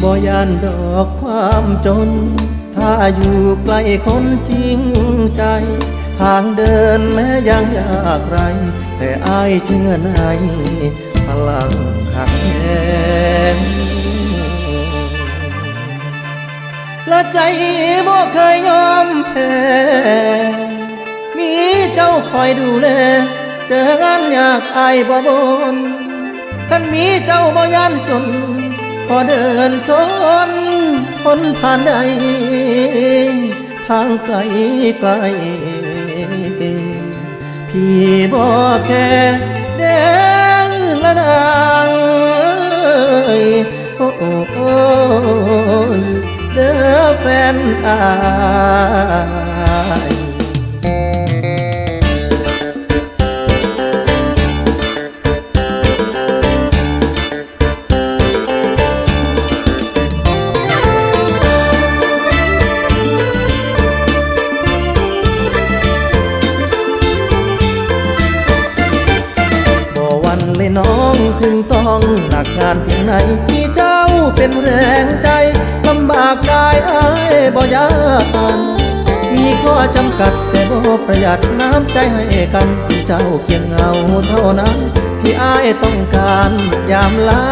บ่ยานดอกความจนถ้าอยู่ใกล้คนจริงใจทางเดินแม้ยังยากไรแต่อ้ายเชื่อในพลังขักแข็งและใจบ่เคยยอมแพ้มีเจ้าคอยดูแลเจองานอยากอายบ่บนคันมีเจ้าบ่ยันจนพอเดินจนพ้นผ่านใดทางไกลไกลพี่บ่แค่แดงละนางโอ้โอ้เด้อแฟนอายเลยน้องถึงต้องหนักงานเพียงไหนที่เจ้าเป็นแรงใจลำบากกายอ้ายบ่ยานมีข้อจำกัดแต่บ่ประหยัดน้ำใจให้กันที่เจ้าเคียงเงาเท่านั้นที่อ้ายต้องการยามลา